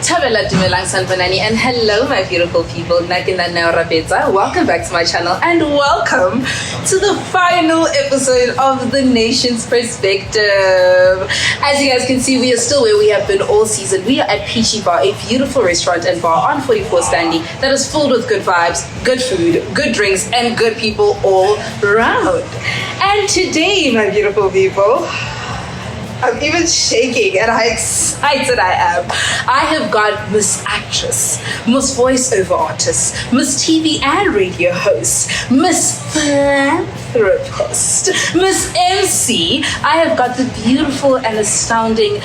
Tabela Dumelang Sanfanani, and hello my beautiful people. Nakina neorapetsoa. Welcome back to my channel and welcome to the final episode of The Nation's Perspective. As you guys can see, we are still where we have been all season. We are at Peachy Bar, a beautiful restaurant and bar on 44 Standy that is filled with good vibes, good food, good drinks, and good people all around. And today, my beautiful people, I'm even shaking at how excited I am. I have got Miss Actress, Miss Voiceover Artist, Miss TV and Radio Host, Miss Philanthropist, Miss MC. I have got the beautiful and astounding,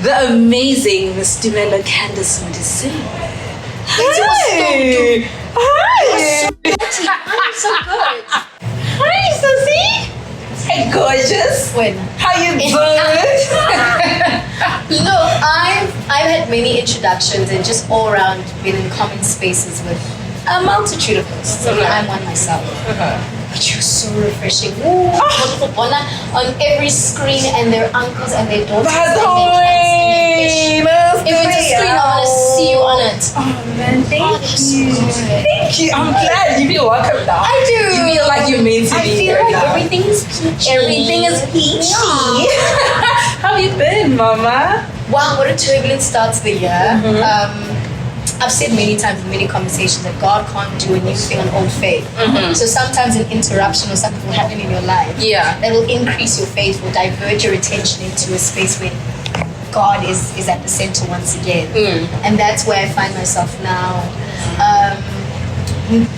the amazing Miss Diva CANDICE MODISELLE. Hey! Hi! I'm so good. Hi, Susie! Hey, gorgeous! When? How you doing? Look, I've had many introductions and just all around been in common spaces with a multitude of hosts. I mean, I'm one myself. But you're so refreshing. Ooh, on every screen, and their uncles and their daughters. By the way, if it's a screen, I want to see you on it. Oh man, thank you. Thank you. I'm glad you feel welcome now. I do. You feel like you're meant to be here like now. everything is peachy. Everything is peachy. How have you been, Mama? Wow, what a turbulent start to the year. I've said many times in many conversations that God can't do a new thing on old faith. So sometimes an interruption or something will happen in your life that will increase your faith, will divert your attention into a space where God is at the center once again. And that's where I find myself now.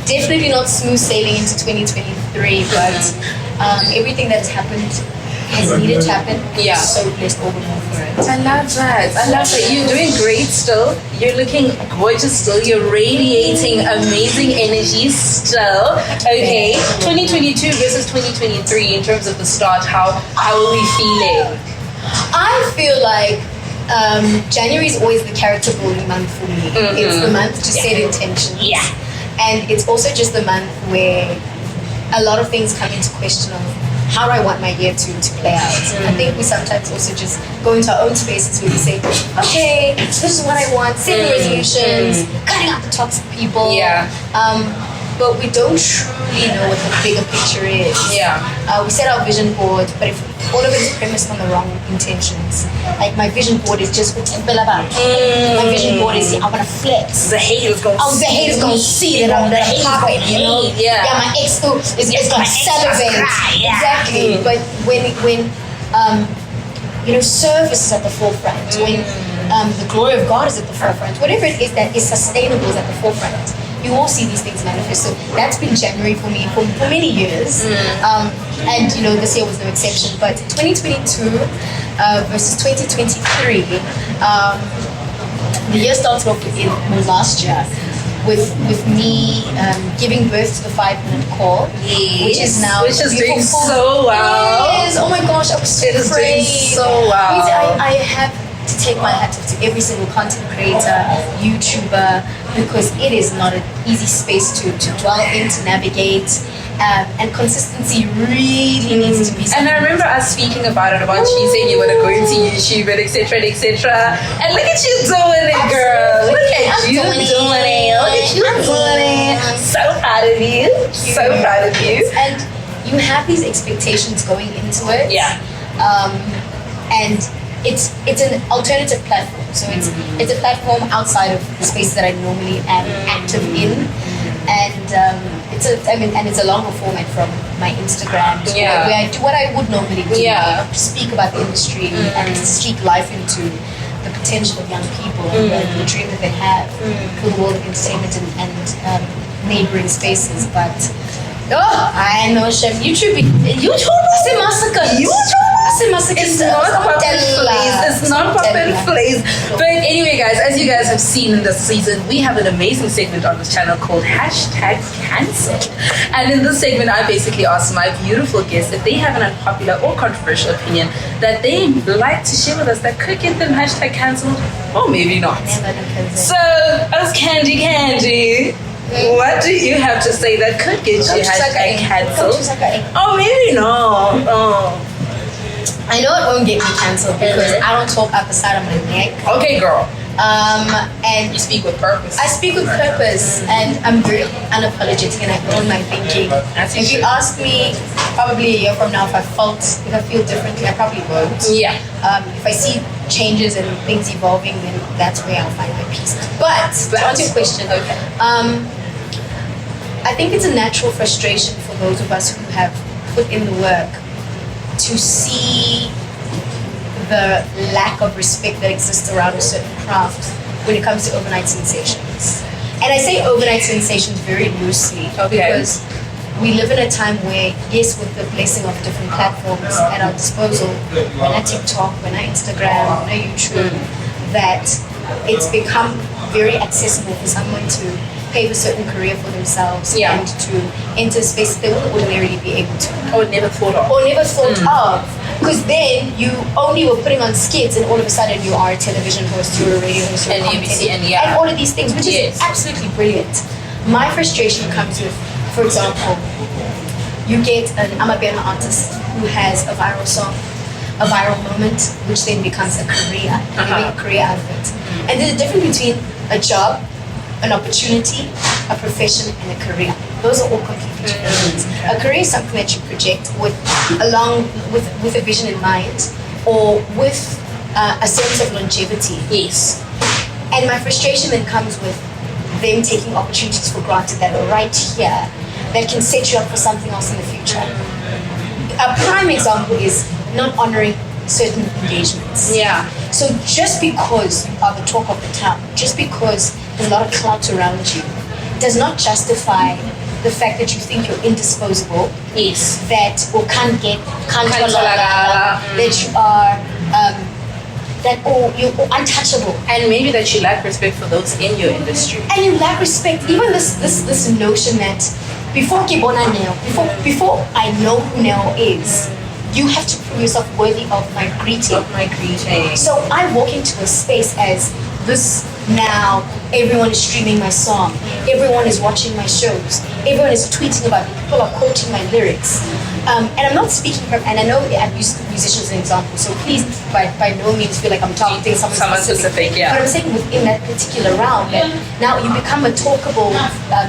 Definitely not smooth sailing into 2023, but everything that has happened has needed to happen. I'm so blessed all the more for it. I love that. I love that. You're doing great still. You're looking gorgeous still. You're radiating amazing energy still. Okay. 2022 versus 2023 in terms of the start, how are we feeling? I feel like January is always the character building month for me. It's the month to set intentions. And it's also just the month where a lot of things come into question of how do I want my year to play out. I think we sometimes also just go into our own spaces where we say, okay, this is what I want, setting resolutions, cutting out the toxic people. But we don't truly know what the bigger picture is. We set our vision board, but if all of it is premised on the wrong intentions. Like my vision board is just my vision board is I want to flex. The haters gonna the haters gonna see that I'm popping, you know? My ex is gonna salivate. Exactly. But when service is at the forefront, when the glory of God is at the forefront, whatever it is that is sustainable is at the forefront, you will see these things manifest. So that's been January for me for many years. And this year was no exception. But 2022 versus 2023, the year started off last year with me giving birth to the 5-minute call, which is doing so well. It is. Oh my gosh, I'm so doing so well. I have to take my hat off to every single content creator, YouTuber, because it is not an easy space to dwell in, to navigate, and consistency really needs to be something. And I remember us speaking about you saying you want to go into YouTube and etc. And look at you doing it, girl. Look at you doing it. So proud of you. So proud of you. And you have these expectations going into it. And it's an alternative platform. So it's a platform outside of the space that I normally am active in, and it's a longer format from my Instagram where I do what I would normally do, to speak about the industry and to speak life into the potential of young people and the dream that they have for the world of entertainment and neighboring spaces. But I know, Chef, YouTube is a massacre. It's not poppin' plays. But anyway, guys, as you guys have seen in this season, we have an amazing segment on this channel called #Cancelled. And in this segment, I basically ask my beautiful guests if they have an unpopular or controversial opinion that they like to share with us that could get them #cancelled, or maybe not. So, as Candy, what do you have to say that could get you #cancelled? Oh, maybe no. I know it won't get me cancelled because I don't talk up the side of my neck. Okay, girl. And You speak with purpose. I speak with purpose, and I'm very unapologetic, and I own my thinking. If you ask me, probably a year from now, if I feel differently, I probably won't. Yeah. If I see changes and things evolving, then that's where I'll find my peace. But to answer your question, I think it's a natural frustration for those of us who have put in the work to see the lack of respect that exists around a certain craft when it comes to overnight sensations. And I say overnight sensations very loosely because we live in a time where, yes, with the blessing of different platforms at our disposal, when I TikTok, when I Instagram, when I YouTube, that it's become very accessible for someone to pave a certain career for themselves and to enter spaces they wouldn't ordinarily be able to. Or never thought of. Or never thought of. Because then you only were putting on skits and all of a sudden you are a television host, you're a radio host, you're And a ABC, commentator, and and all of these things, which is absolutely brilliant. My frustration comes with, for example, you get an Amabena artist who has a viral song, a viral moment, which then becomes a career. And you make a career out of it. And there's a difference between a job, an opportunity, a profession, and a career. Those are all completely different things. A career is something that you project with a vision in mind, or with a sense of longevity. Yes. And my frustration then comes with them taking opportunities for granted that are right here, that can set you up for something else in the future. A prime example is not honoring certain engagements. Yeah. So just because you are the talk of the town, just because there's a lot of clout around you, does not justify the fact that you think you're indisposable. Yes. That or can't tolakala, that you are you're untouchable. And maybe that you lack respect for those in your industry. And you lack respect. Even this notion that before I know who Neo is, you have to prove yourself worthy of my greeting. So I walk into a space as this now, everyone is streaming my song, everyone is watching my shows, everyone is tweeting about me, people are quoting my lyrics. And I'm not speaking from, and I know I've used musicians as an example, so please by no means feel like I'm targeting someone specific. Yeah. But I'm saying within that particular realm, that now you become a talkable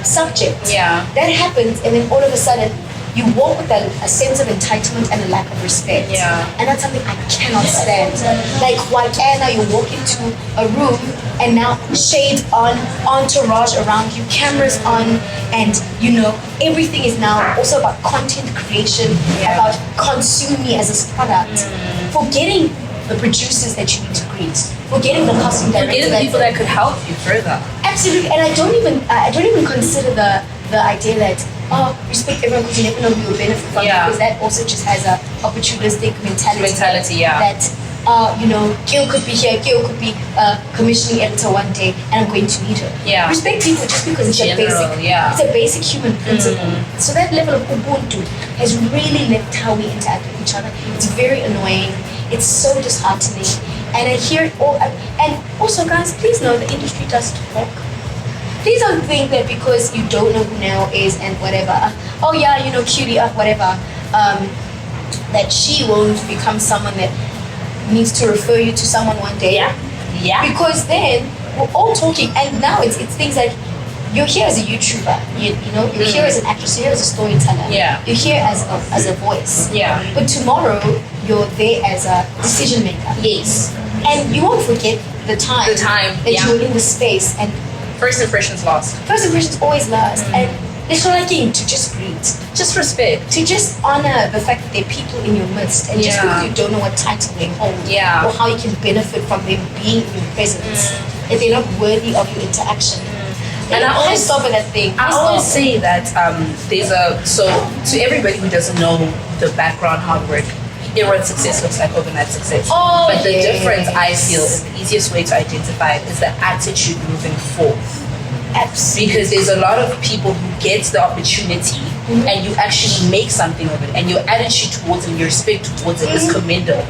subject. Yeah. That happens, and then all of a sudden, you walk with a sense of entitlement and a lack of respect. Yeah. And that's something I cannot stand. Like, why can't you walk into a room and now shade on, entourage around you, cameras on, and everything is now also about content creation, about consume me as a product, forgetting the producers that you need to greet, forgetting the costume directors, Forgetting the people that could help you further. Absolutely. And I don't even consider the idea that respect everyone because you never know who will benefit from it, because that also just has a opportunistic mentality. That Gil could be here, Gil could be commissioning editor one day, and I'm going to need her. Yeah. Respect people just because it's a basic human principle. So that level of Ubuntu has really left how we interact with each other. It's very annoying. It's so disheartening. And I hear it all. And also, guys, please know the industry does talk. Please don't think that because you don't know who Nell is and whatever, cutie, whatever, that she won't become someone that needs to refer you to someone one day. Yeah. Because then we're all talking, and now it's things like you're here as a YouTuber, you're here as an actress, you're here as a storyteller, you're here as a voice. Yeah. But tomorrow you're there as a decision maker. Yes. And you won't forget the time that you were in the space, and First impressions last. First impressions always last. And it's not like to just greet. Just respect. To just honor the fact that there are people in your midst. And just because you don't know what title they hold. Or how you can benefit from them being in your presence. If they're not worthy of your interaction. And I always stop at that thing. I always say that to everybody who doesn't know the background hard work, everyone's success looks like overnight success. But the difference I feel is the easiest way to identify it is the attitude moving forth. Absolutely. Because there's a lot of people who get the opportunity and you actually make something of it, and your attitude towards it, your respect towards it is commendable.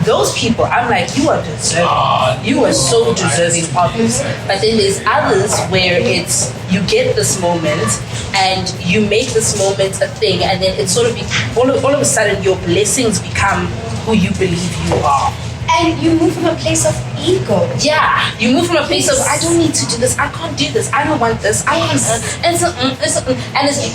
Those people, I'm like, you are deserving. You are so deserving of this. But then there's others where it's you get this moment and you make this moment a thing, and then it's sort of all of a sudden your blessings become who you believe you are. And you move from a place of ego. Yeah, you move from a place of Yes. I don't need to do this, I can't do this, I don't want this, I can't. And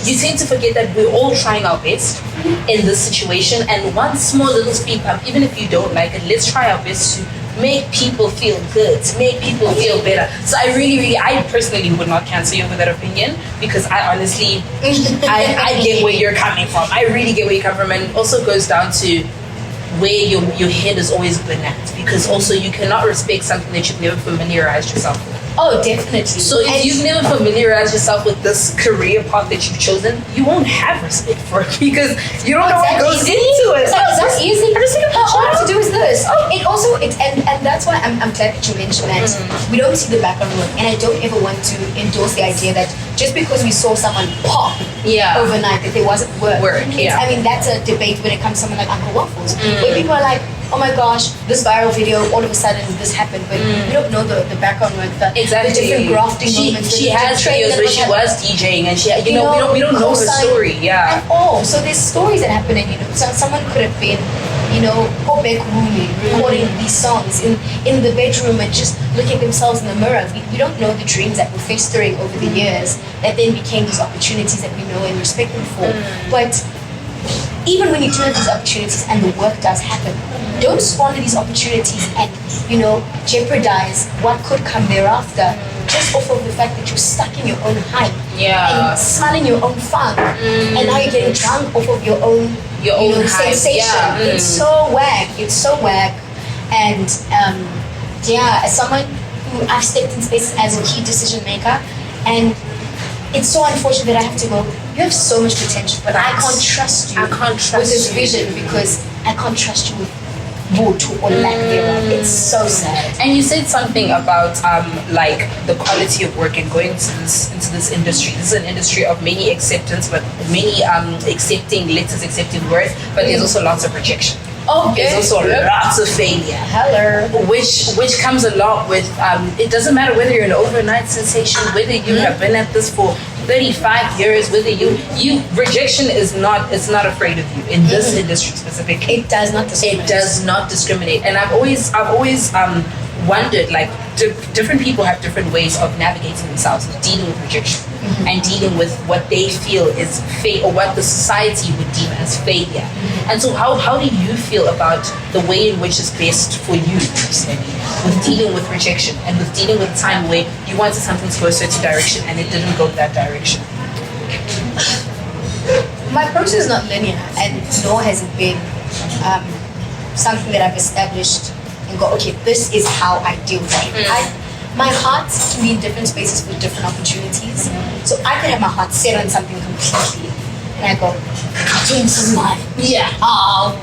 you tend to forget that we're all trying our best in this situation. And one small little speed bump, even if you don't like it, let's try our best to make people feel good, to make people feel better. So I personally would not cancel you over that opinion, because I honestly, I get where you're coming from. I really get where you come from, and it also goes down to where your head has always been at, because also you cannot respect something that you've never familiarized yourself with. Oh, definitely. So if you've never familiarized yourself with this career path that you've chosen, you won't have respect for it, because you don't know what goes into it. So that's easy. I just think All I have to do is this. Oh. It also, and that's why I'm glad that you mentioned that we don't see the background work, and I don't ever want to endorse the idea that just because we saw someone pop overnight that there wasn't work. I mean, that's a debate when it comes to someone like Uncle Waffles, where people are like, oh my gosh, this viral video, all of a sudden this happened, but we don't know the background work, the different grafting moments. She has videos where she was DJing, and we don't know her story. Yeah. And so there's stories that happen, and someone could have been, Obek Wumi recording these songs in the bedroom and just looking at themselves in the mirror. We don't know the dreams that were festering over the years that then became these opportunities that we know and respect them for. But even when you do have these opportunities and the work does happen, don't squander these opportunities and, jeopardize what could come thereafter just off of the fact that you're stuck in your own hype and smelling your own funk, and now you're getting drunk off of your own sensation. It's so whack. And as someone who I've stepped in spaces as a key decision maker, and it's so unfortunate that I have to go, you have so much potential, but I can't trust you with this vision, because I can't trust you with Butu or lack thereof. It's so sad. And you said something about like the quality of work and going into this industry. This is an industry of many acceptance, but many accepting letters, accepting words, but there's also lots of rejection. There's also lots of failure. Hello. Which comes along with it doesn't matter whether you're an overnight sensation, whether you have been at this for 35 years, whether you rejection is not afraid of you in this industry specifically. It does not discriminate. It does not discriminate. And I've always wondered, like, different people have different ways of navigating themselves, dealing with rejection and dealing with what they feel is or what the society would deem as failure. And so how do you feel about the way in which is best for you personally with dealing with rejection and with dealing with time where you wanted something to go a certain direction and it didn't go that direction? My process is not linear, and nor has it been something that I've established and go, okay, this is how I deal with it. My heart can be in different spaces with different opportunities. So I could have my heart set on something completely, and I go, this is mine. Yeah. I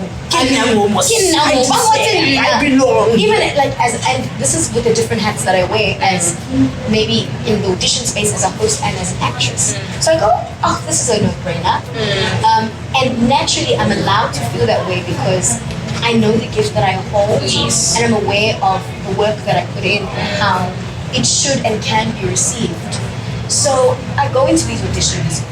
belong. Even like and this is with the different hats that I wear, as maybe in the audition space as a host and as an actress. So I go, oh, this is a no-brainer. And naturally I'm allowed to feel that way because I know the gift that I hold, and I'm aware of the work that I put in and how it should and can be received. So I go into these auditions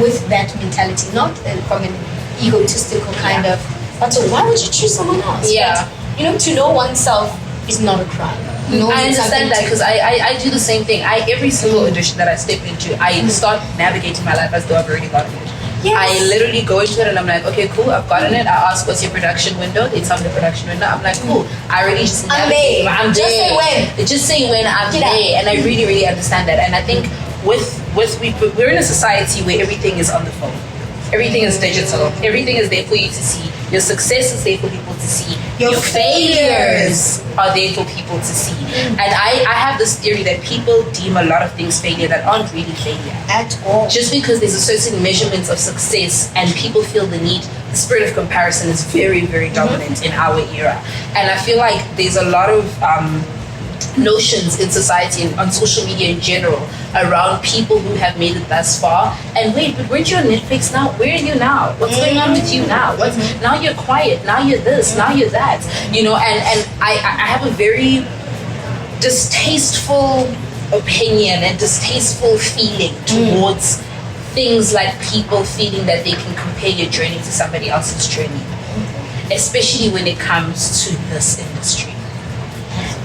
with that mentality, not from an egotistical kind of, but so why would you choose someone else? Yeah. But, to know oneself is not a crime. I understand that because I do the same thing. Every single audition that I step into, I start navigating my life as though I've already gotten it. Yes. I literally go into it and I'm like, okay, cool, I've gotten it. I ask, what's your production window? They tell me the production window. I'm like, cool. I really just navigate. I'm just there. Say when. Just say when I'm there. And I really, really understand that. And I think we're in a society where everything is on the phone. Everything is digital. Everything is there for you to see. Your success is there for people to see. Your failures are there for people to see. And I have this theory that people deem a lot of things failure that aren't really failure at all. Just because there's a certain measurement of success and people feel the spirit of comparison is very, very dominant in our era. And I feel like there's a lot of notions in society and on social media in general around people who have made it thus far. And wait, but weren't you on Netflix now? Where are you now? What's going on with you now? Now you're quiet. Now you're this. Now you're that. And I have a very distasteful opinion and distasteful feeling towards things like people feeling that they can compare your journey to somebody else's journey. especially when it comes to this industry.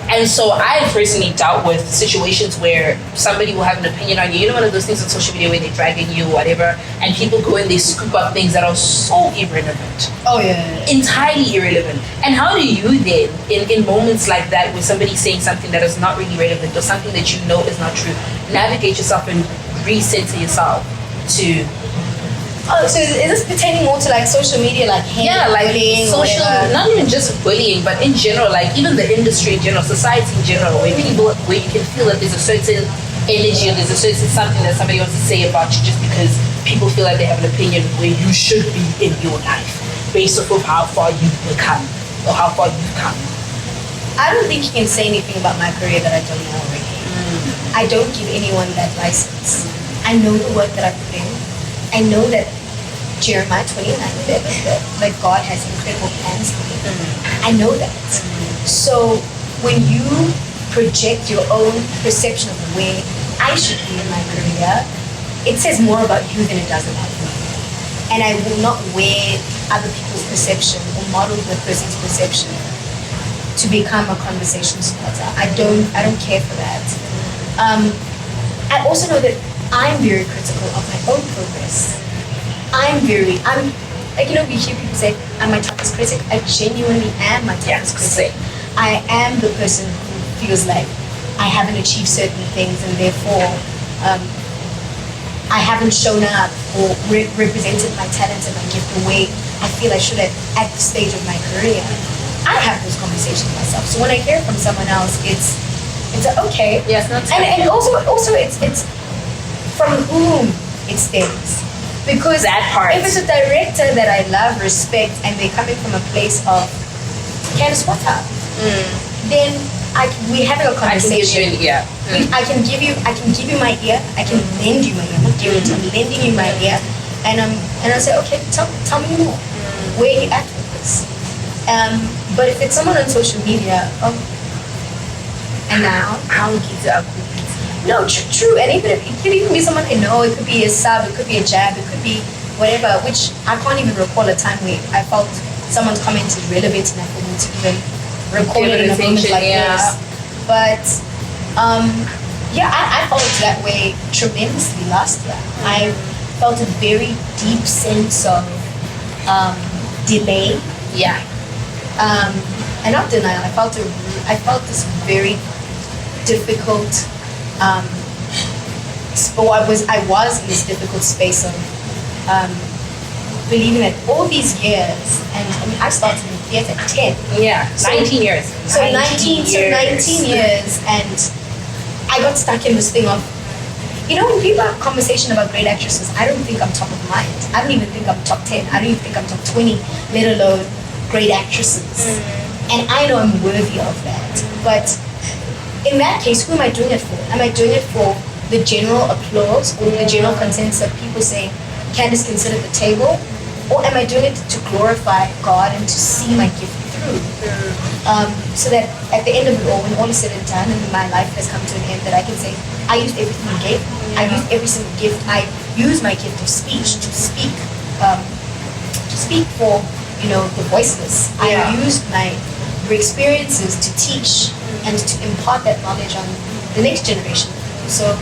And so I personally dealt with situations where somebody will have an opinion on you. You know, one of those things on social media where they're dragging you, whatever, and people go and they scoop up things that are so irrelevant. Oh yeah. Entirely irrelevant. And how do you then, in moments like that, where somebody's saying something that is not really relevant or something that you know is not true, navigate yourself and recenter yourself to... Oh, so is this pertaining more to like social media, like hate, like bullying, social, not even just bullying, but in general, like even the industry in general, society in general, where where you can feel that there's a certain energy or there's a certain something that somebody wants to say about you just because people feel like they have an opinion where you should be in your life based off of how far you've become or how far you've come. I don't think you can say anything about my career that I don't know already. I don't give anyone that license. I know the work that I put in. I know that Jeremiah 29:11, that God has incredible plans for me. I know that. So when you project your own perception of where I should be in my career, it says more about you than it does about me. And I will not wear other people's perception or model the person's perception to become a conversation starter. I don't care for that. I also know that I'm very critical of my own progress. I'm like, you know, we hear people say, I'm my toughest critic. I genuinely am my toughest critic. I am the person who feels like I haven't achieved certain things and therefore I haven't shown up or represented my talents and my gift the way I feel I should have at this stage of my career. I have those conversations myself. So when I hear from someone else, it's like, okay. Yes, that's and also it's from whom it stems. Because that part. If it's a director that I love, respect, and they're coming from a place of Candice, what's up? Then we're having a conversation. I can give you my ear. I can lend you my ear. I'm not giving it. I'm lending you my ear, and I say, okay, tell me more. Where are you at with this? But if it's someone on social media, and now I'll give it up. no, true. And even if it could even be someone I know, it could be a sub, it could be a jab, it could be whatever. Which I can't even recall a time where I felt someone's comment is relevant enough for me to even record it in a moment like this. But I felt that way tremendously last year. I felt a very deep sense of delay. Yeah. And not denial. I felt this very difficult. I was in this difficult space of believing that all these years, and I mean, I started in theatre at 10. Yeah, so, 19 years. So 19 years, and I got stuck in this thing of, you know, when people have a conversation about great actresses, I don't think I'm top of mind. I don't even think I'm top 10. I don't even think I'm top 20, let alone great actresses. And I know I'm worthy of that. But in that case, who am I doing it for? Am I doing it for the general applause or the general consensus of people saying, Candice can sit at the table? Or am I doing it to glorify God and to see my gift through? So that at the end of it all, when all is said and done and my life has come to an end, that I can say, I used everything you gave. I used every single gift. I used my gift of speech to speak for, you know, the voiceless. I used my experiences to teach and to impart that knowledge on the next generation. So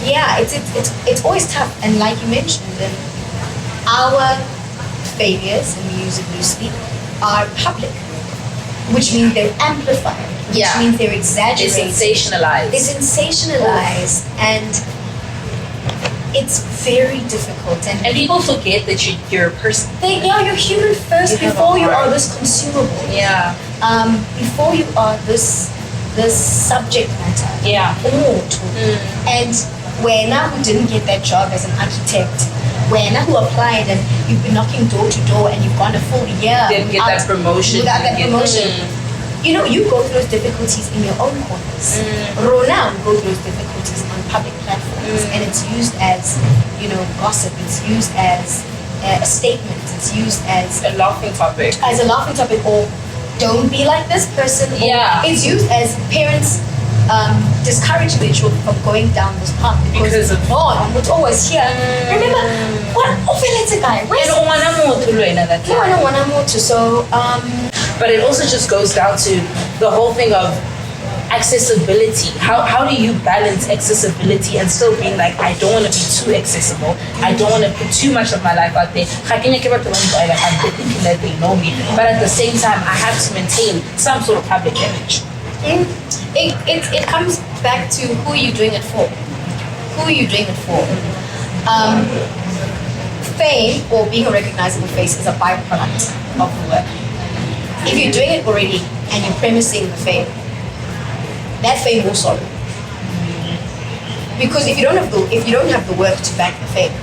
yeah, it's always tough, and like you mentioned, our failures, and we use it loosely, are public, which means they're amplified, which means they're exaggerated. They're sensationalized, and it's very difficult. And people forget that you're a person. You're human first before you are this consumable. Yeah. Before you are this subject matter. Yeah. And Wena, who didn't get that job as an architect, Wena, who applied and you've been knocking door to door and you've gone a full year didn't get that promotion. Without that promotion. You know, you go through those difficulties in your own corners. Rona will go through those difficulties on public platforms, and it's used as, you know, gossip. It's used as a statement. It's used as a laughing topic. Or don't be like this person. Yeah. It's used as parents discourage their children from going down this path because of I'm not always here. Remember, what let's guy? And So but it also just goes down to the whole thing of accessibility. How do you balance accessibility and still being like, I don't want to be too accessible, I don't want to put too much of my life out there, I'm thinking that they know me, but at the same time I have to maintain some sort of public image. It comes back to who are you doing it for? Fame or being a recognizable face is a byproduct of the work. If you're doing it already and you're premising the fame, that fame will sorrow. Because if you don't have the work to back the fame,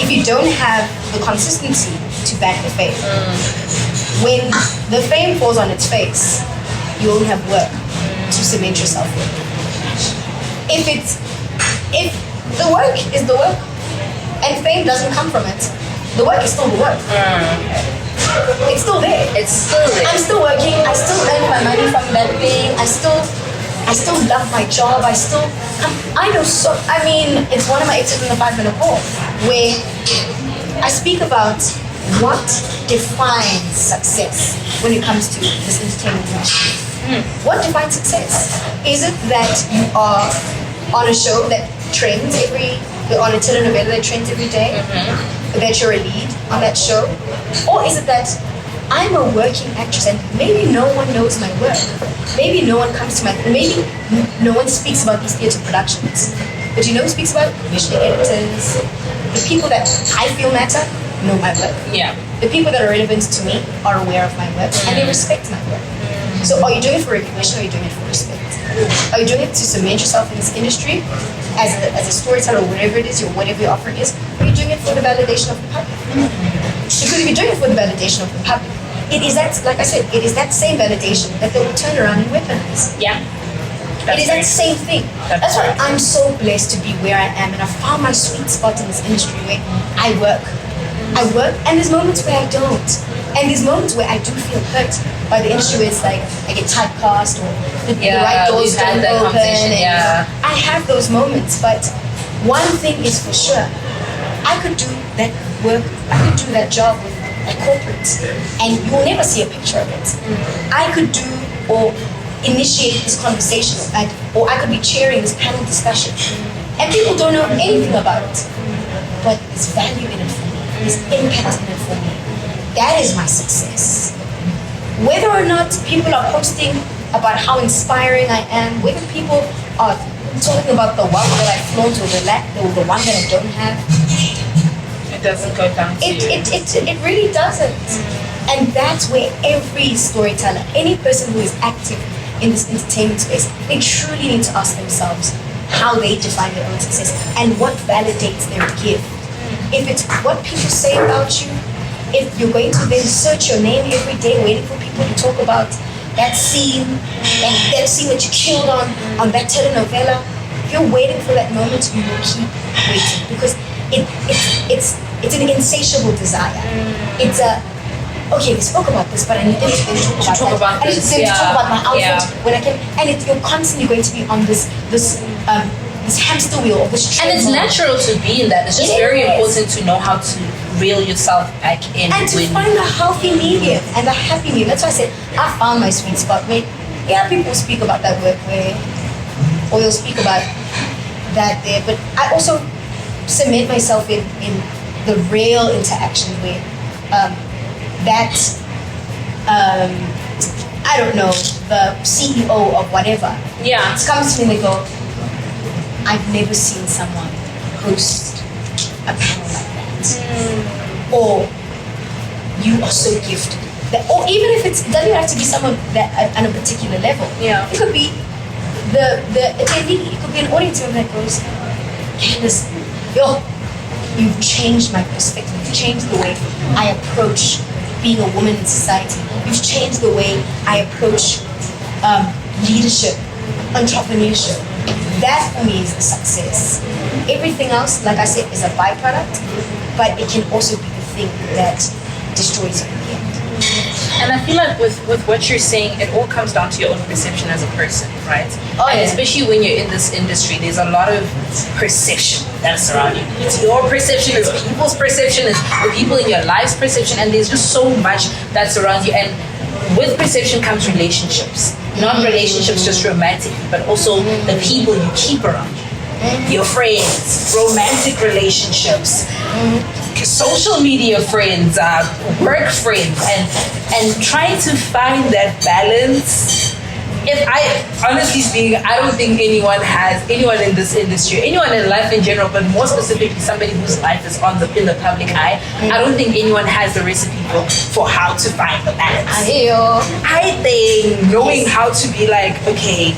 if you don't have the consistency to back the fame, when the fame falls on its face, you won't have work to cement yourself with. If the work is the work and fame doesn't come from it, the work is still the work. It's still there. I'm still working. I still earn my money from that thing. I still love my job. It's one of my exits in the 5-minute call where I speak about what defines success when it comes to this entertainment industry. What defines success? Is it that you are on a show that trends on a telenovela that trends every day? That you're a lead on that show? Or is it that I'm a working actress and maybe no one knows my work? Maybe no one comes to maybe no one speaks about these theatre productions. But you know who speaks about it? Visual editors. The people that I feel matter know my work. Yeah. The people that are relevant to me are aware of my work and they respect my work. So are you doing it for recognition or are you doing it for respect? Are you doing it to cement yourself in this industry as a storyteller or whatever it is, or whatever your offering is? Or are you doing it for the validation of the public? Because if you're doing it for the validation of the public, it is that, like I said, it is that same validation that they will turn around and weaponize. Yeah. It is that same thing. That's why I'm so blessed to be where I am, and I found my sweet spot in this industry where I work, and there's moments where I don't. And there's moments where I do feel hurt by the industry where it's like I get typecast or the right doors don't open. I have those moments, but one thing is for sure, I could do that work, I could do that job with a corporate and you will never see a picture of it. I could do or initiate this conversation or I could be chairing this panel discussion and people don't know anything about it, but there's value in it for me, there's impact in it for me. That is my success. Whether or not people are posting about how inspiring I am, whether people are talking about the wealth that I flaunt or the one that I don't have, it doesn't go down to it really doesn't. And that's where every storyteller, any person who is active in this entertainment space, they truly need to ask themselves how they define their own success and what validates their gift. If it's what people say about you, if you're going to then search your name every day waiting for people to talk about that scene that you killed on that telenovela, if you're waiting for that moment, you will keep waiting because it's an insatiable desire. It's okay, we spoke about this, but I need them to talk about that. I need them to talk about my outfit when I can, and you're constantly going to be on this hamster wheel of this treadmill. And it's natural to be in that. It's just very important to know how to reel yourself back in. And to find a healthy medium and a happy medium. That's why I said I found my sweet spot where, people speak about that work where, or they'll speak about that there, but I also cement myself in the real interaction where I don't know, the CEO of whatever comes to me and they go, I've never seen someone host a panel like that. Or you are so gifted. Or even if it doesn't have to be someone that on a particular level. Yeah. It could be the attendee. It could be an audience member that goes, Candice, you've changed my perspective. You've changed the way I approach being a woman in society. You've changed the way I approach leadership, entrepreneurship. That for me is the success. Everything else, like I said, is a byproduct, but it can also be the thing that destroys you in the end. And I feel like with what you're saying, it all comes down to your own perception as a person, right? Oh, and yeah. especially when you're in this industry, there's a lot of perception that's around you. It's your perception, it's people's perception, it's the people in your life's perception, and there's just so much that's around you. And with perception comes relationships. Not relationships just romantically, but also the people you keep around you. Your friends, romantic relationships, social media friends, work friends, and trying to find that balance. If I, honestly speaking, I don't think anyone in this industry, anyone in life in general, but more specifically somebody whose life is in the public eye, I don't think anyone has the recipe for how to find the balance. I hear you. I think knowing how to be like, okay,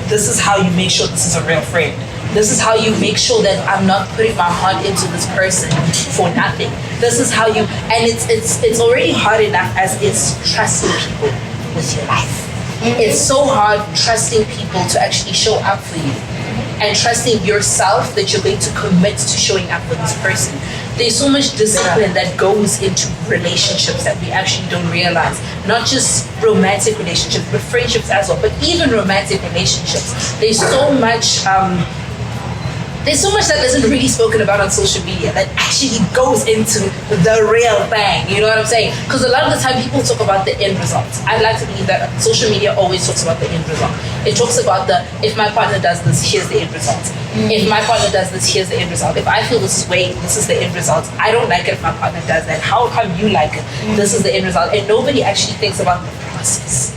this is how you make sure this is a real friend. This is how you make sure that I'm not putting my heart into this person for nothing. This is how you, and it's already hard enough as it's trusting people with your life. It's so hard trusting people to actually show up for you, and trusting yourself that you're going to commit to showing up for this person. There's so much discipline that goes into relationships that we actually don't realize. Not just romantic relationships, but friendships as well. But even romantic relationships, there's so much that isn't really spoken about on social media that actually goes into the real thing. You know what I'm saying? Because a lot of the time people talk about the end result. I like to believe that social media always talks about the end result. It talks about if my partner does this, here's the end result. If my partner does this, here's the end result. If I feel this way, this is the end result. I don't like it if my partner does that. How come you like it? This is the end result. And nobody actually thinks about the process.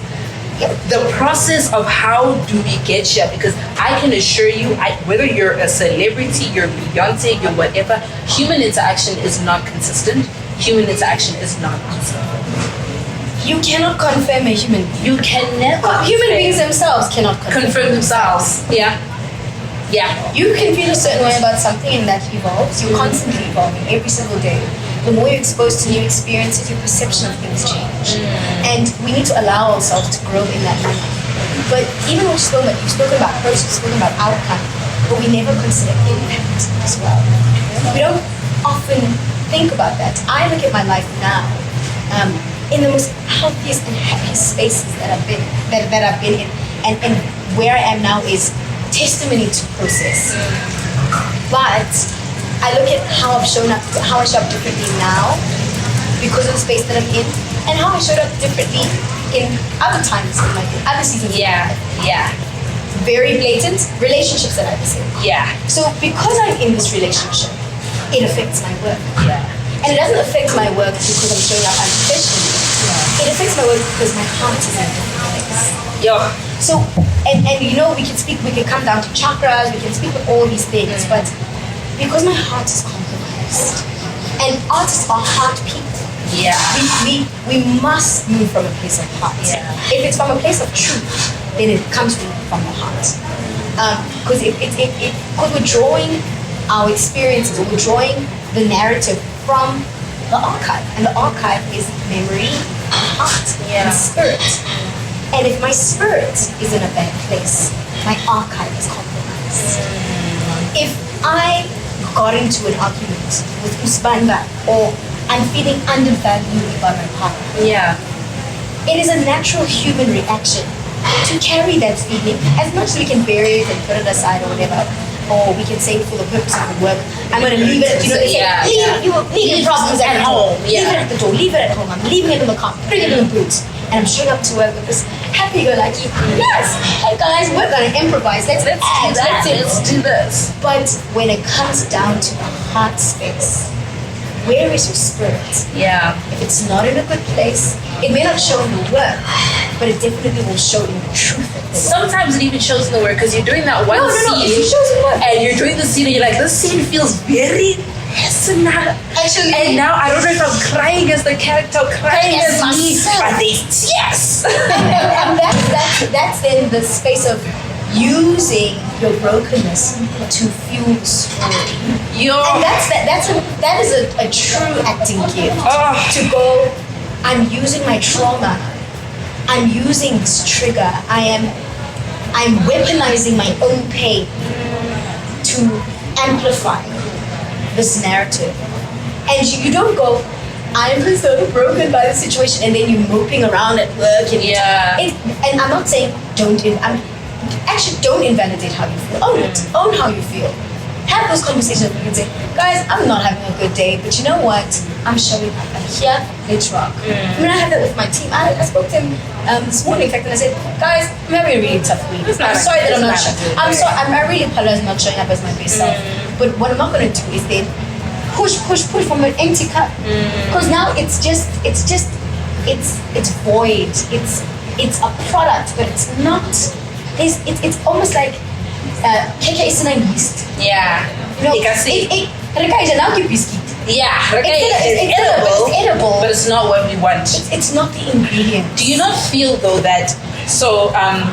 The process of how do we get here, because I can assure you, whether you're a celebrity, you're Beyonce, you're whatever, human interaction is not consistent. Human interaction is not easy. You cannot confirm a human being. You can never. Human beings themselves cannot confirm themselves. Yeah. You can feel a certain way about something and that evolves. You're constantly evolving every single day. The more you're exposed to new experiences, your perception of things change. And we need to allow ourselves to grow in that manner. But even what you've spoken about process, you've spoken about outcome, but we never consider impact as well. We don't often think about that. I look at my life now in the most healthiest and happiest spaces that I've been in, and where I am now is testimony to process. But I look at how I show up differently now because of the space that I'm in, and how I showed up differently in other times in my other seasons. Yeah. Very blatant relationships that I was in. Yeah. So because I'm in this relationship, it affects my work. Yeah. And it doesn't affect my work because I'm showing up unprofessionally. Yeah. It affects my work because my heart is in a different place. Yeah. So, and you know, we can come down to chakras, we can speak of all these things, but because my heart is compromised, and artists are heart people. Yeah. We must move from a place of heart. Yeah. If it's from a place of truth, then it comes from the heart. Because we're drawing our experiences, or we're drawing the narrative from the archive, and the archive is memory, heart, and spirit. And if my spirit is in a bad place, my archive is compromised. If I got into an argument with Usbanga, or I'm feeling undervalued by my partner, it is a natural human reaction to carry that feeling. As much as we can bury it and put it aside or whatever, or we can say for the purpose of the work, I'm going to leave it. You know, they say, leave your problems at home. Leave it at the door. Leave it at home. I'm leaving it in the car. Putting it in the boot. And I'm showing up to work with this happy-go-lucky, yes, hey guys, we're going to improvise. Let's do this. But when it comes down to the heart space, where is your spirit? Yeah. If it's not in a good place, it may not show in the work, but it definitely will show in the truth of the work. Sometimes it even shows in the work, because you're doing that one scene, it shows in the work. and you're doing the scene, and you're like, this scene feels very personal. Actually, and now I don't know if I'm crying as the character, crying as me, but there's tears. and that's in the space of using your brokenness to fuel the story. And that is a true acting gift. To go, I'm using my trauma, I'm using this trigger, I'm weaponizing my own pain to amplify this narrative. And you don't go, I'm so broken by the situation, and then you're moping around at work. And and I'm not saying don't invalidate how you feel. Own it. Own how you feel. Have those conversations where you can say, guys, I'm not having a good day, but you know what? I'm showing up. I'm here. Let's rock. I mean, I had that with my team. I spoke to him this morning, in fact, and I said, guys, I'm having a really tough week. I'm sorry that I'm not showing up. I'm sorry. I really apologize for not showing up as my best self. But what I'm not going to do is then push from an empty cup. Because now it's void. It's a product, but it's not. It's almost like keke isn't yeast. Yeah. You know, reka is now keep biscuit. Yeah, it's edible, but it's not what we want. It's not the ingredient. Do you not feel though that? So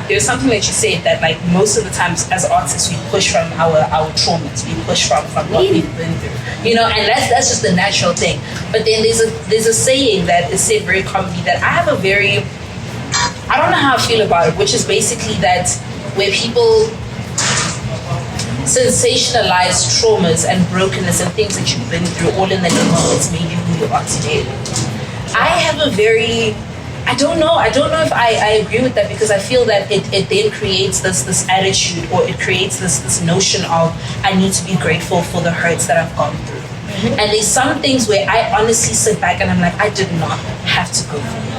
there's something that you said that like most of the times as artists we push from our traumas, we push from what we've been through, you know, and that's just the natural thing. But then there's a saying that is said very commonly that I have a very, I don't know how I feel about it, which is basically that where people sensationalize traumas and brokenness and things that you've been through all in the name of what's made you who you are today. I have a very, I don't know if I agree with that, because I feel that it then creates this attitude, or it creates this notion of I need to be grateful for the hurts that I've gone through. And there's some things where I honestly sit back and I'm like, I did not have to go through that.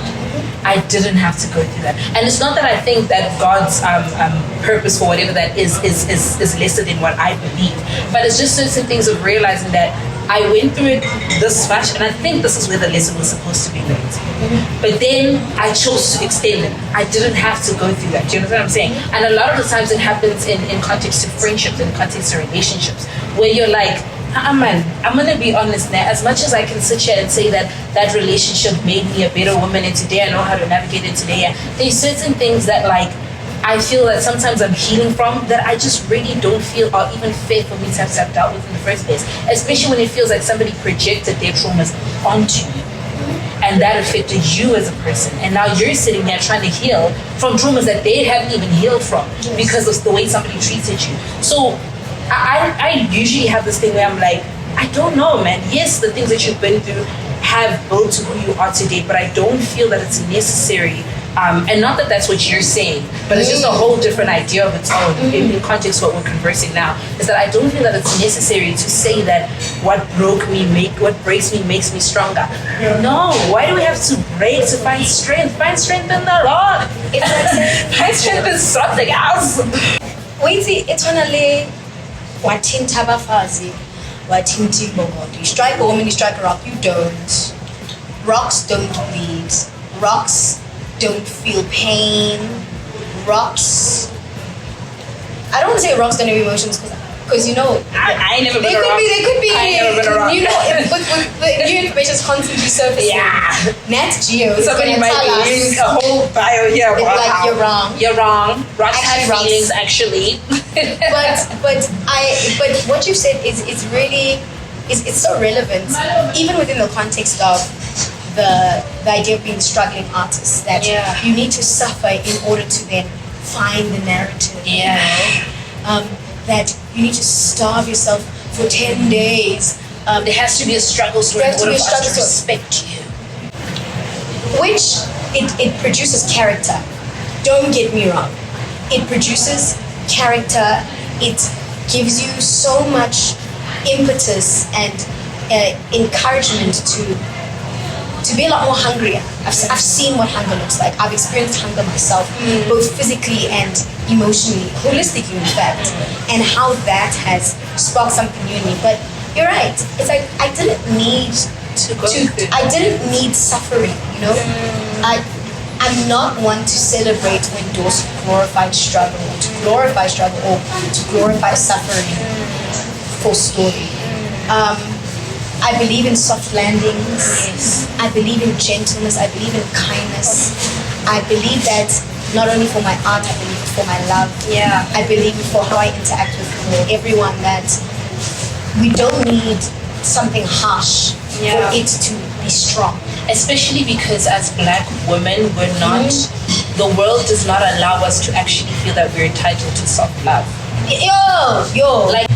I didn't have to go through that. And it's not that I think that God's purpose for whatever that is lesser than what I believe. But it's just certain things of realizing that I went through it this much, and I think this is where the lesson was supposed to be learned. But then I chose to extend it. I didn't have to go through that. Do you understand what I'm saying? And a lot of the times it happens in context of friendships, in context of relationships, where you're like, man, I'm gonna be honest now. As much as I can sit here and say that relationship made me a better woman, and today I know how to navigate it today, there's certain things that like I feel that sometimes I'm healing from that I just really don't feel are even fair for me to have stepped out with in the first place. Especially when it feels like somebody projected their traumas onto you, and that affected you as a person. And now you're sitting there trying to heal from traumas that they haven't even healed from because of the way somebody treated you. So I usually have this thing where I'm like, I don't know, man. Yes, the things that you've been through have built to who you are today, but I don't feel that it's necessary. And not that that's what you're saying, but it's just a whole different idea of its own in context of what we're conversing now, is that I don't feel that it's necessary to say that what breaks me makes me stronger. No, why do we have to break to find strength? Find strength in the Lord. Find strength in something else. Wait, it's only wathinta abafazi, wathinta ibongodo. You strike a woman, you strike a rock. You don't. Rocks don't bleed. Rocks don't feel pain. Rocks, I don't want to say rocks don't have emotions, because you know, I ain't never been a rock. They could be. I ain't never been a rock. You know, with the new information is constantly surfacing. Yeah. Nat Geo is Somebody going to might tell be reading us. a whole bio here. It's Wow. like you're wrong. You're wrong. Rocks Actually, have rocks- feelings, actually. but what you said is really it's so relevant, even within the context of the idea of being struggling artists, that you need to suffer in order to then find the narrative. Yeah. You know? That you need to starve yourself for 10 days. There has to be a struggle story in order for us to respect you. Which it produces character. Don't get me wrong. It produces character. It gives you so much impetus and encouragement to be a lot more hungrier. I've seen what hunger looks like. I've experienced hunger myself, both physically and emotionally, holistically in fact, and how that has sparked something new in me. But you're right. It's like I didn't need I didn't need suffering, you know? I'm not one to celebrate or endorse glorified struggle, or to glorify struggle, or to glorify suffering for story. I believe in soft landings. I believe in gentleness. I believe in kindness. I believe that not only for my art, I believe it for my love. Yeah. I believe it for how I interact with everyone, that we don't need something harsh for it to be strong. Especially because as Black women, we're not, the world does not allow us to actually feel that we're entitled to self-love. Yo. Like,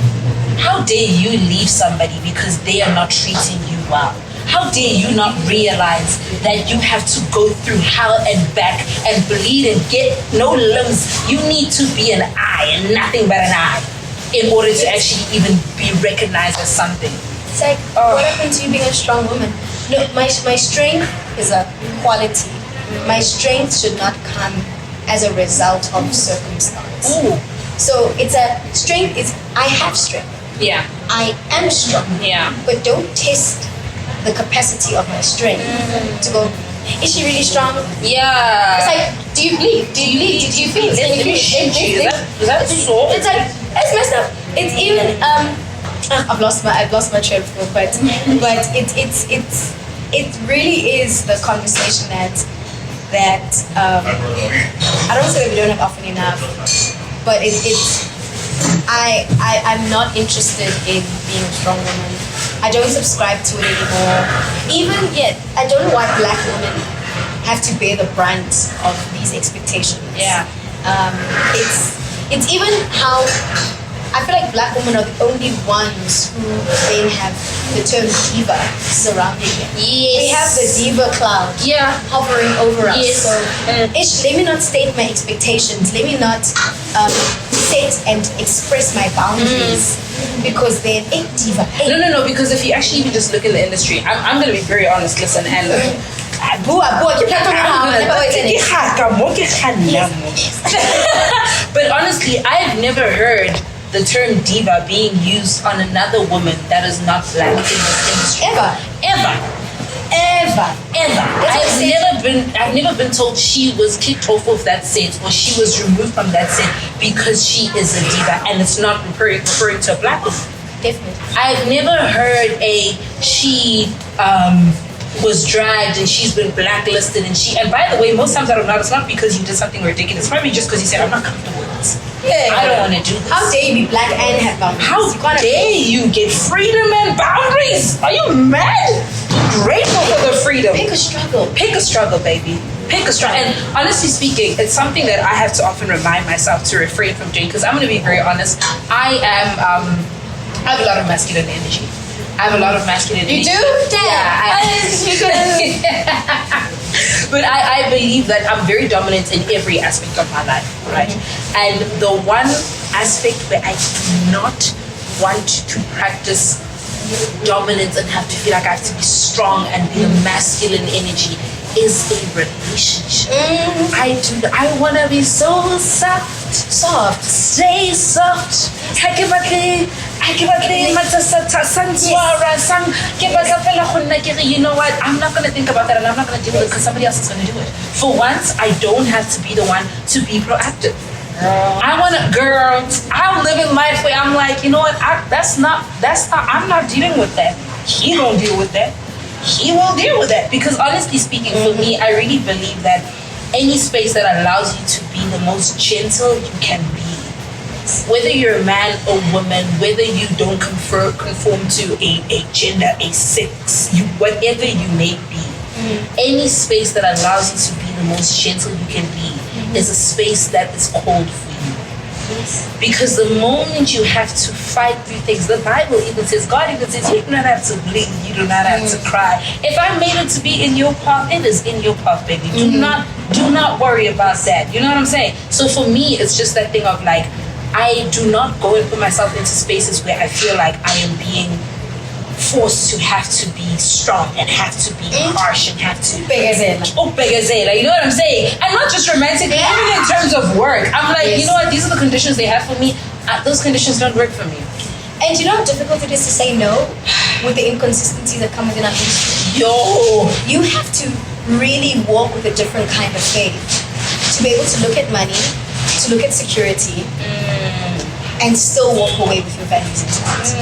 how dare you leave somebody because they are not treating you well? How dare you not realize that you have to go through hell and back and bleed and get no limbs? You need to be an eye and nothing but an eye in order to actually even be recognized as something. It's like, what happened to you being a strong woman? No, my strength is a quality. My strength should not come as a result of circumstance. Ooh. So it's a strength is I have strength. Yeah. I am strong. Yeah. But don't test the capacity of my strength to go, is she really strong? Yeah. It's like, do you bleed? Do you bleed? Do you feel? Let me shake you. Is that so? It's like, it's messed up. It's even I've lost my train of thought, but it really is the conversation that I don't say that we don't have often enough, but I'm not interested in being a strong woman. I don't subscribe to it anymore. Even yet, I don't know why black women have to bear the brunt of these expectations. Yeah. It's even how I feel like black women are the only ones who then have the term diva surrounding them. Yes. We have the diva cloud hovering over us. Yes. So let me not state my expectations. Let me not set and express my boundaries because they're a diva. No, because if you actually even just look in the industry, I'm going to be very honest, listen, and but honestly, I've never heard the term diva being used on another woman that is not black in this industry. Ever. I've never been told she was kicked off of that set or she was removed from that set because she is a diva, and it's not referring to a black woman. Definitely. I've never heard she was dragged and she's been blacklisted and by the way, most times I don't know, it's not because you did something ridiculous. It's probably just because you said, I'm not comfortable with this. Yeah. I don't want to do this. How dare you be black and have boundaries? How dare you get freedom and boundaries? Are you mad? Grateful for the freedom. Pick a struggle. Pick a struggle, baby. Pick a struggle. And honestly speaking, it's something that I have to often remind myself to refrain from doing, because I'm going to be very honest. I have a lot of masculine energy. I have a lot of masculine energy. You do? But I believe that I'm very dominant in every aspect of my life, right? And the one aspect where I do not want to practice dominance and have to feel like I have to be strong and be a masculine energy is a relationship. I want to be so soft, stay soft. You know what? I'm not gonna think about that, and I'm not gonna deal with it because somebody else is gonna do it. For once, I don't have to be the one to be proactive. I'm living life where I'm like, you know what? I'm not dealing with that. He don't deal with that. He will deal with that. Because honestly speaking, for me, I really believe that any space that allows you to be the most gentle you can be, whether you're a man or woman, whether you don't conform to a gender, a sex, whatever you may be, any space that allows you to be the most gentle you can be is a space that is called for you. Yes. Because the moment you have to fight through things, the Bible even says, God even says, you do not have to bleed, you do not have to cry. If I made it to be in your path, it is in your path, baby. Do not worry about that. You know what I'm saying? So for me, it's just that thing of like, I do not go and put myself into spaces where I feel like I am being forced to have to be strong and have to be harsh and have to begazela. You know what I'm saying? And not just romantic, even in terms of work. I'm like, you know what? These are the conditions they have for me. Those conditions don't work for me. And you know how difficult it is to say no with the inconsistencies that come within our industry? You have to really walk with a different kind of faith to be able to look at money, to look at security, and still walk away with your values intact.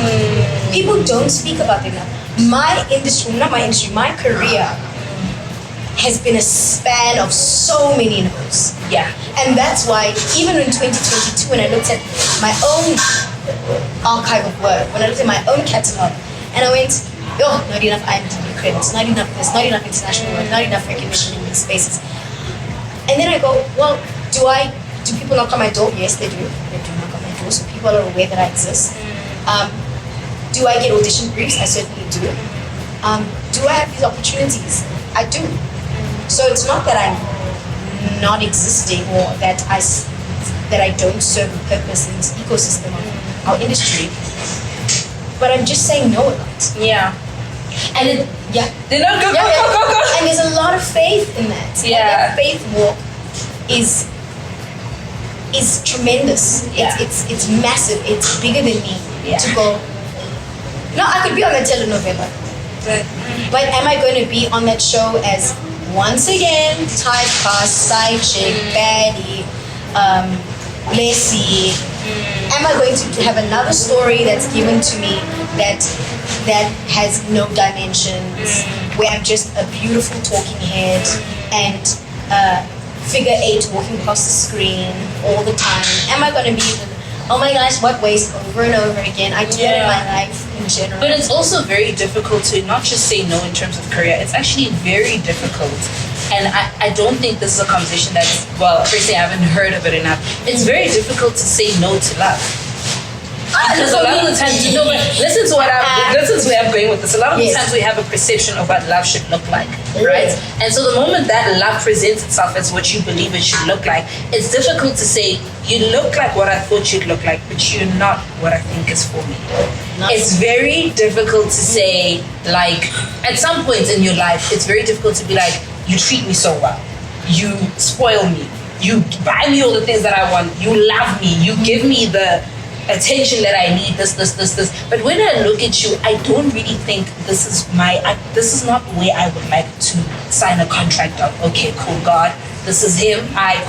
People don't speak about them now. My career has been a span of so many no's. Yeah. And that's why even in 2022, when I looked at my own archive of work, when I looked at my own catalog, and I went, not enough IMDb credits, not enough this, not enough international work, not enough recognition in these spaces. And then I go, well, do people knock on my door? Yes, they do. They do knock on my door, so people are aware that I exist. Do I get audition briefs? I certainly do. Do I have these opportunities? I do. So it's not that I'm not existing or that I don't serve a purpose in this ecosystem of our industry, but I'm just saying no a lot. Yeah. And it, yeah. They know, go. And there's a lot of faith in that. Yeah. And that faith walk is tremendous. Yeah. It's massive. It's bigger than me. Yeah. To go, no, I could be on the telenovela, but am I going to be on that show as once again typecast, side chick, baddie, Leslie? Am I going to have another story that's given to me that has no dimensions, where I'm just a beautiful talking head and figure 8 walking past the screen all the time? Am I going to be oh my gosh, what waste over and over again? I do that in my life in general. But it's also very difficult to not just say no in terms of career. It's actually very difficult. And I don't think this is a conversation that's, well, firstly, I haven't heard of it enough. It's very difficult to say no to love. Because a lot of the times, you know, listen to where I'm going with this. A lot of the times we have a perception of what love should look like, right? And so the moment that love presents itself as what you believe it should look like, it's difficult to say, you look like what I thought you'd look like, but you're not what I think is for me. It's very difficult to say, like, at some points in your life, it's very difficult to be like, you treat me so well. You spoil me. You buy me all the things that I want. You love me. You give me the attention that I need, this. But when I look at you, I don't really think this is not where I would like to sign a contract of, okay, cool, God, this is him,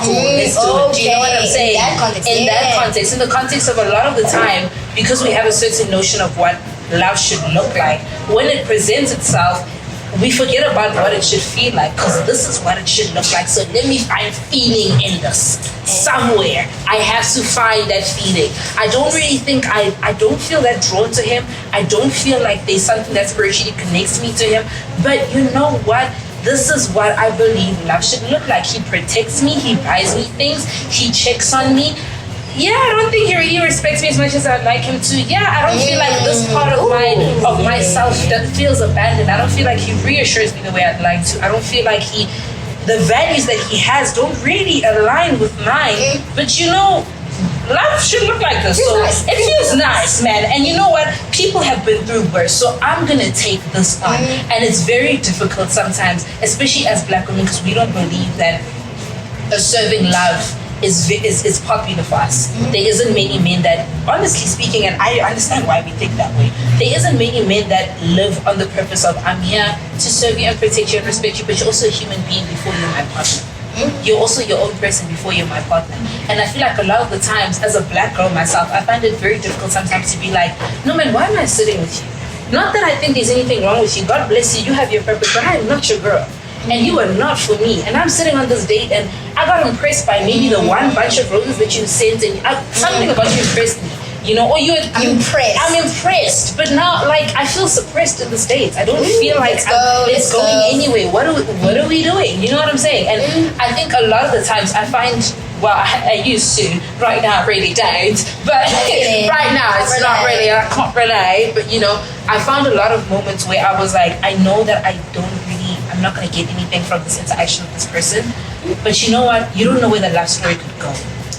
cool, let's do it. Do you know what I'm saying? In that context, in the context of a lot of the time, because we have a certain notion of what love should look like, when it presents itself, we forget about what it should feel like, because this is what it should look like. So let me find feeling in this somewhere. I have to find that feeling. I don't really think I don't feel that drawn to him. I don't feel like there's something that spiritually connects me to him. But you know what? This is what I believe love should look like. He protects me. He buys me things. He checks on me. Yeah, I don't think he really respects me as much as I'd like him to. Yeah, I don't feel like this part of myself that feels abandoned. I don't feel like he reassures me the way I'd like to. I don't feel like the values that he has don't really align with mine. But you know, life should look like this. So it feels nice, man. And you know what? People have been through worse. So I'm going to take this on. And it's very difficult sometimes, especially as Black women, because we don't believe that serving love is popular for us. There isn't many men that, honestly speaking, and I understand why we think that way, there isn't many men that live on the purpose of, I'm here to serve you and protect you and respect you, but you're also a human being before you're my partner. You're also your own person before you're my partner. And I feel like a lot of the times, as a Black girl myself, I find it very difficult sometimes to be like, no man, why am I sitting with you? Not that I think there's anything wrong with you. God bless you, you have your purpose, but I am not your girl. And you are not for me. And I'm sitting on this date and I got impressed by maybe the one bunch of roses that you sent, and something about you impressed me. You know, or I'm impressed. But now, like, I feel suppressed in the States. I don't feel like it's going anywhere. What are we doing? You know what I'm saying? And I think a lot of the times I find, well, I used to. Right now, I really don't. But right now, it's not really. I can't relate. But you know, I found a lot of moments where I was like, I know that I'm not going to get anything from this interaction with this person. But you know what? You don't know where the love story could go.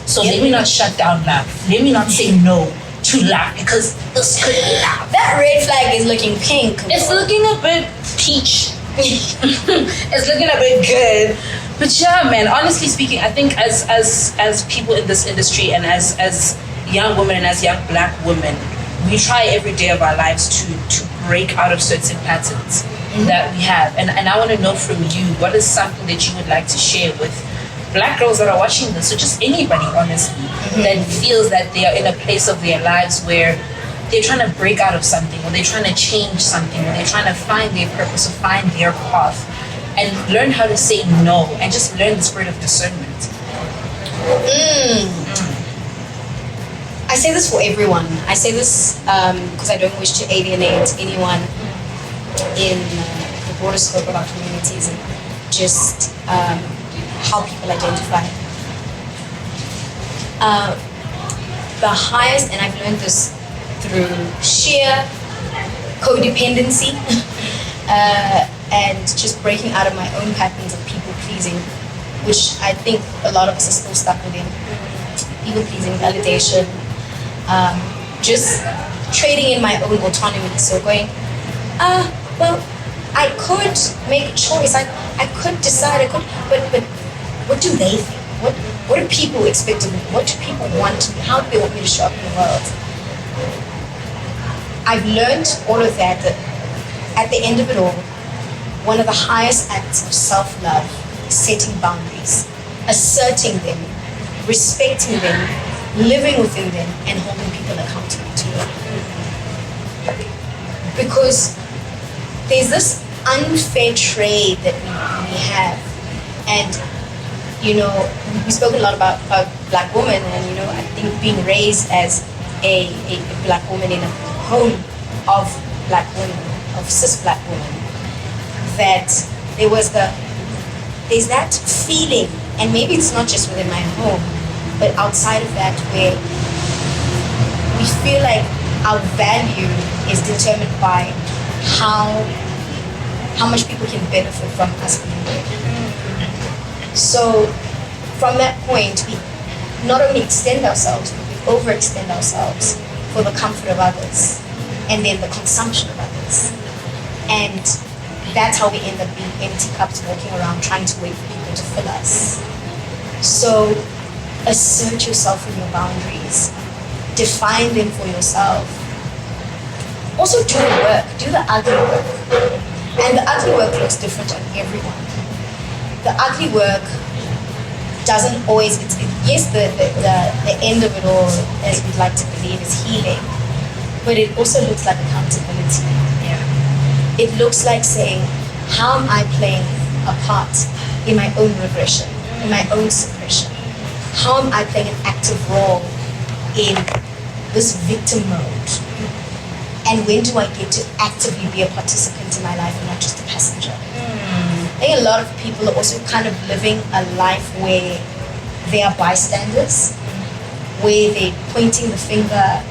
So let me not shut down love. Let me not say no to love, because this could be love. That red flag is looking pink. It's looking a bit peach. It's looking a bit good. But yeah, man, honestly speaking, I think as people in this industry and as young women and as young Black women, we try every day of our lives to break out of certain patterns that we have. And I want to know from you, what is something that you would like to share with Black girls that are watching this, or just anybody, honestly, that feels that they are in a place of their lives where they're trying to break out of something, or they're trying to change something, or they're trying to find their purpose or find their path, and learn how to say no, and just learn the spirit of discernment. I say this for everyone. I say this because I don't wish to alienate anyone in the broader scope of our communities, and just how people identify. The highest, and I've learned this through sheer codependency, and just breaking out of my own patterns of people pleasing, which I think a lot of us are still stuck within. People pleasing, validation, just trading in my own autonomy. So going, well, I could make a choice. I could decide. But what do they think? What do people expect of me? What do people want me? How do they want me to show up in the world? I've learned all of that at the end of it all, one of the highest acts of self-love is setting boundaries, asserting them, respecting them, living within them, and holding people accountable to them. Because there's this unfair trade that we have, and we spoke a lot about black women, and I think being raised as a black woman in a home of black women, of cis black women, that there's that feeling, and maybe it's not just within my home, but outside of that, where we feel like our value is determined by how much people can benefit from us being there. So from that point, we not only extend ourselves, but we overextend ourselves for the comfort of others, and then the consumption of others. And that's how we end up being empty cups walking around trying to wait for people to fill us. So assert yourself in your boundaries. Define them for yourself. Also do the work. Do the ugly work. And the ugly work looks different on everyone. The ugly work doesn't always, yes, the end of it all, as we'd like to believe, is healing. But it also looks like accountability. Yeah. It looks like saying, how am I playing a part in my own regression, in my own suppression? How am I playing an active role in this victim mode? And when do I get to actively be a participant in my life and not just a passenger? I think a lot of people are also kind of living a life where they are bystanders, where they're pointing the finger,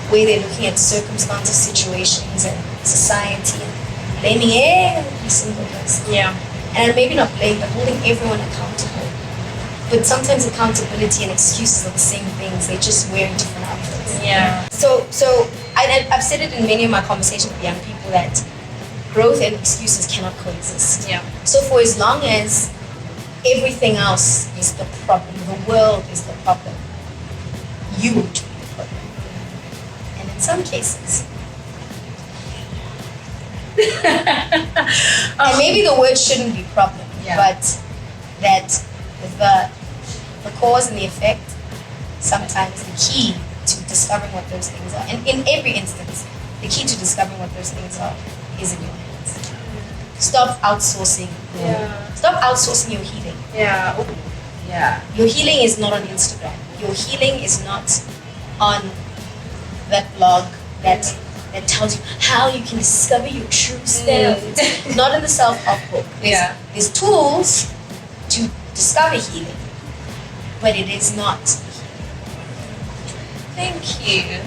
where they're looking at circumstances, situations, and society, and blaming every single person. Yeah. And maybe not blame, but holding everyone accountable. But sometimes accountability and excuses are the same things. They're just wearing different outfits. Yeah. So I've said it in many of my conversations with young people that growth and excuses cannot coexist. Yeah. So for as long as everything else is the problem, the world is the problem, you will be the problem. And in some cases, and maybe the word shouldn't be problem, but that the cause and the effect, sometimes the key to discovering what those things are, and in every instance, the key to discovering what those things are is in your hands. Stop outsourcing. Stop outsourcing your healing. Yeah. Ooh. Yeah. Your healing is not on Instagram. Your healing is not on that blog that tells you how you can discover your true self. It's not in the self-help book. There's tools to discover healing, but it is not. Thank you.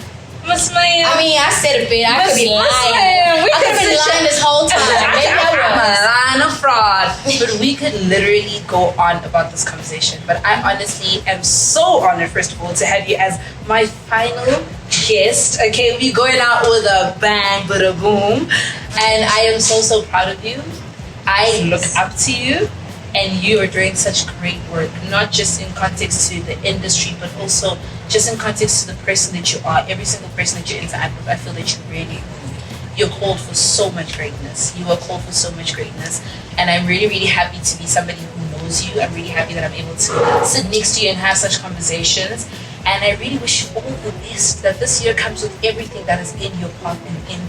Miss Maya. I mean, I said a bit. I could be lying. I could have been lying this whole time. Maybe I was. I'm a fraud. But we could literally go on about this conversation. But I honestly am so honored, first of all, to have you as my final guest. Okay, we're going out with a bang, but a boom. And I am so proud of you. I look up to you. And you are doing such great work, not just in context to the industry, but also just in context to the person that you are. Every single person that you interact with, I feel that you're called for so much greatness. You are called for so much greatness. And I'm really happy to be somebody who knows you. I'm really happy that I'm able to sit next to you and have such conversations. And I really wish you all the best, that this year comes with everything that is in your path and in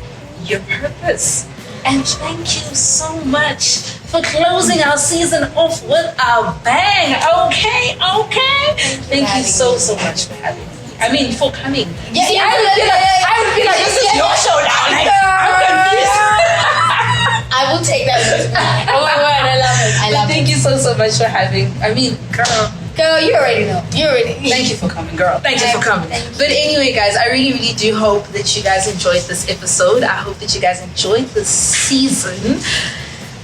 your purpose. And thank you so much for closing our season off with a bang. Okay. Thank you so much for having me. I mean, for coming. Yeah, see, I would be like, this is your show now. Like, I'm confused. I will take that with me. Oh my word, I love it. Thank you so much for having. I mean, girl, Girl, you already know. You already. Thank you for coming, girl. Thank you for coming. But anyway, guys, I really, really do hope that you guys enjoyed this episode. I hope that you guys enjoyed this season.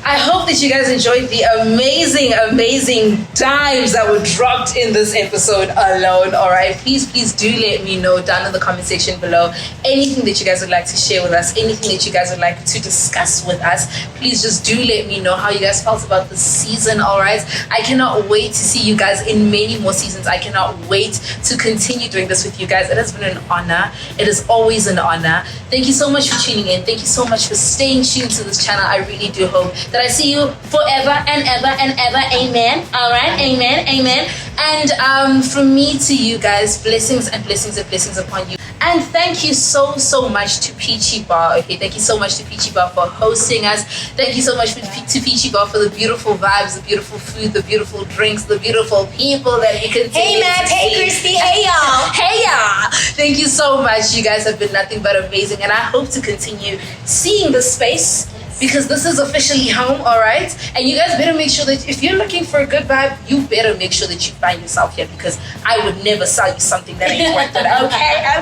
I hope that you guys enjoyed the amazing, amazing dimes that were dropped in this episode alone. All right, please do let me know down in the comment section below anything that you guys would like to share with us, anything that you guys would like to discuss with us. Please just do let me know how you guys felt about this season. All right, I cannot wait to see you guys in many more seasons. I cannot wait to continue doing this with you guys. It has been an honor. It is always an honor. Thank you so much for tuning in. Thank you so much for staying tuned to this channel. I really do hope that I see you forever and ever and ever. Amen. All right. Amen. Amen. And from me to you guys, blessings and blessings and blessings upon you. And thank you so much to Peachy Bar. Okay, thank you so much to Peachy Bar for hosting us. Thank you so much to Peachy Bar for the beautiful vibes, the beautiful food, the beautiful drinks, the beautiful people that we continue Hey, Matt. Hey, Christy. Hey, y'all. Hey, y'all. Thank you so much. You guys have been nothing but amazing, and I hope to continue seeing this space, because this is officially home, all right? And you guys better make sure that if you're looking for a good vibe, you better make sure that you find yourself here, because I would never sell you something that ain't worth it.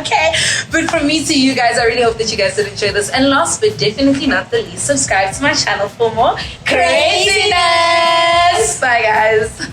Okay? But from me to you guys, I really hope that you guys did enjoy this. And last but definitely not the least, subscribe to my channel for more craziness. Bye, guys.